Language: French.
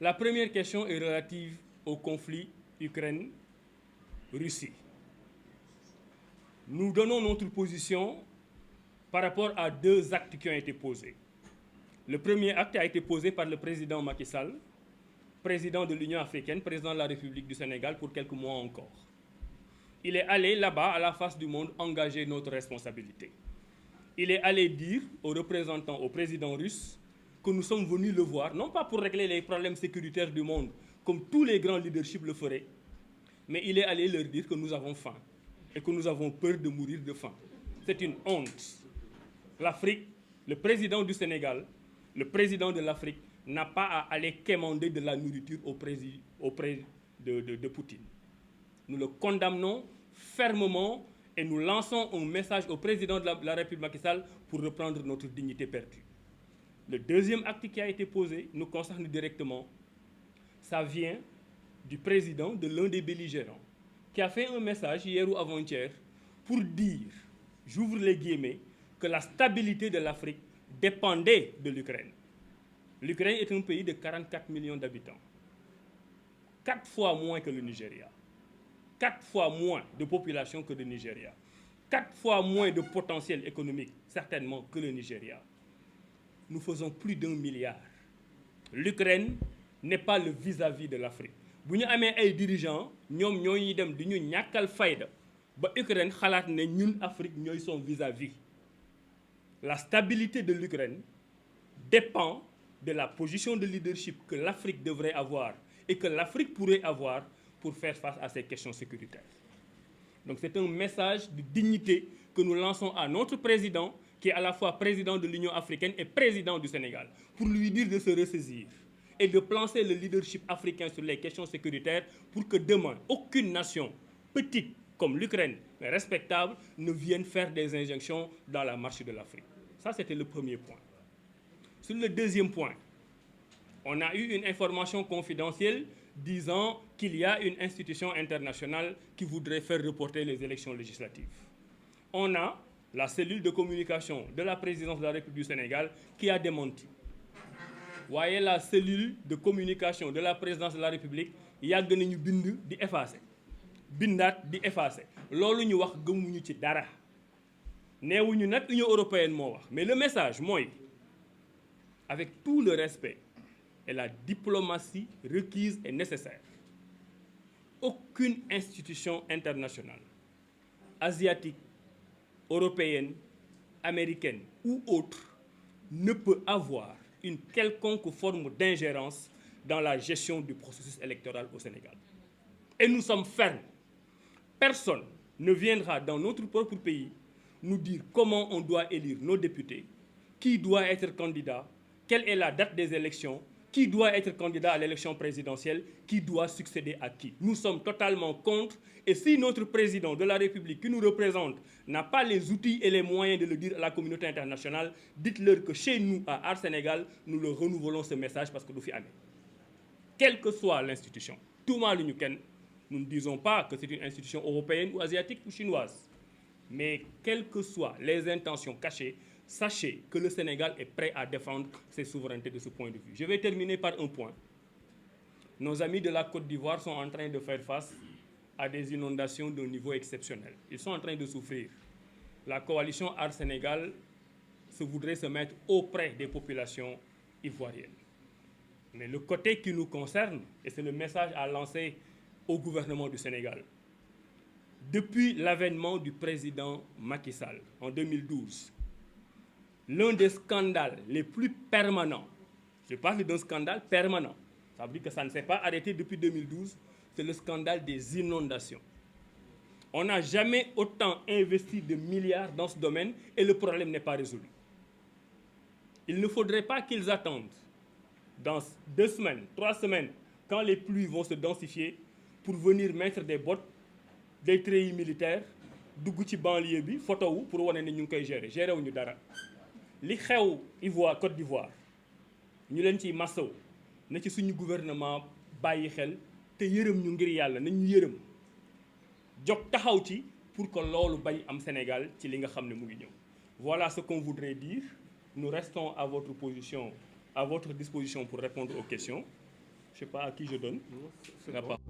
La première question est relative au conflit Ukraine-Russie. Nous donnons notre position par rapport à deux actes qui ont été posés. Le premier acte a été posé par le président Macky Sall, président de l'Union africaine, président de la République du Sénégal pour quelques mois encore. Il est allé là-bas, à la face du monde, engager notre responsabilité. Il est allé dire aux représentants, au président russe, que nous sommes venus le voir, non pas pour régler les problèmes sécuritaires du monde, comme tous les grands leaderships le feraient, mais il est allé leur dire que nous avons faim et que nous avons peur de mourir de faim. C'est une honte. L'Afrique, le président du Sénégal, le président de l'Afrique n'a pas à aller quémander de la nourriture auprès de Poutine. Nous le condamnons fermement et nous lançons un message au président de la République Macky Sall pour reprendre notre dignité perdue. Le deuxième acte qui a été posé nous concerne directement. Ça vient du président de l'un des belligérants qui a fait un message hier ou avant-hier pour dire, j'ouvre les guillemets, que la stabilité de l'Afrique dépendait de l'Ukraine. L'Ukraine est un pays de 44 millions d'habitants, 4 fois moins que le Nigeria, 4 fois moins de population que le Nigeria, 4 fois moins de potentiel économique, certainement, que le Nigeria. Nous faisons plus d'1 milliard. L'Ukraine n'est pas le vis-à-vis de l'Afrique. Si nous avons des dirigeants, nous avons dem di ñu ñàkkal fayda ba Ukraine xalaat ne ñun Afrique ñooy son vis-à-vis. La stabilité de l'Ukraine dépend de la position de leadership que l'Afrique devrait avoir et que l'Afrique pourrait avoir pour faire face à ces questions sécuritaires. Donc c'est un message de dignité que nous lançons à notre président, qui est à la fois président de l'Union africaine et président du Sénégal, pour lui dire de se ressaisir et de plancer le leadership africain sur les questions sécuritaires pour que demain, aucune nation petite comme l'Ukraine, mais respectable, ne vienne faire des injonctions dans la marche de l'Afrique. Ça, c'était le premier point. Sur le deuxième point, on a eu une information confidentielle disant qu'il y a une institution internationale qui voudrait faire reporter les élections législatives. On a la cellule de communication de la présidence de la République du Sénégal qui a démenti. Voyez la cellule de communication de la présidence de la République, il y a des bind di effacer. Bindat di effacer. Lolu ñu wax gëmuñu ci dara. Néwuñu nak Union européenne mo wax. Mais le message moy avec tout le respect et la diplomatie requise et nécessaire. Aucune institution internationale, asiatique, européenne, américaine ou autre, ne peut avoir une quelconque forme d'ingérence dans la gestion du processus électoral au Sénégal. Et nous sommes fermes. Personne ne viendra dans notre propre pays nous dire comment on doit élire nos députés, qui doit être candidat, quelle est la date des élections, qui doit être candidat à l'élection présidentielle, qui doit succéder à qui. Nous sommes totalement contre, et si notre président de la République qui nous représente n'a pas les outils et les moyens de le dire à la communauté internationale, dites-leur que chez nous, à Art Sénégal, nous leur renouvelons ce message parce que nous sommes. Quelle que soit l'institution, tout mal nous ne disons pas que c'est une institution européenne ou asiatique ou chinoise, mais quelles que soient les intentions cachées, sachez que le Sénégal est prêt à défendre ses souverainetés de ce point de vue. Je vais terminer par un point. Nos amis de la Côte d'Ivoire sont en train de faire face à des inondations d'un niveau exceptionnel. Ils sont en train de souffrir. La coalition Art Sénégal se voudrait se mettre auprès des populations ivoiriennes. Mais le côté qui nous concerne, et c'est le message à lancer au gouvernement du Sénégal, depuis l'avènement du président Macky Sall en 2012, l'un des scandales les plus permanents, je parle d'un scandale permanent, ça veut dire que ça ne s'est pas arrêté depuis 2012, c'est le scandale des inondations. On n'a jamais autant investi de milliards dans ce domaine et le problème n'est pas résolu. Il ne faudrait pas qu'ils attendent dans 2 semaines, 3 semaines, quand les pluies vont se densifier, pour venir mettre des bottes, des treillis militaires, dugg ci banlieue bi photo wu pour wane ne ñu ngi koy gérer wuñu dara. Li xew Ivoire Côte d'Ivoire ñu leen ciy massaw na ci suñu gouvernement bàyyi xel te yërëm ñu ngir yàlla nañ ñu yërëm jóg taxaw ci pour que loolu bañ am Sénégal ci li nga xam ne mu ngi ñëw. Voilà ce qu'on voudrait dire. Nous restons à votre disposition pour répondre aux questions. Je ne sais pas à qui je donne la parole.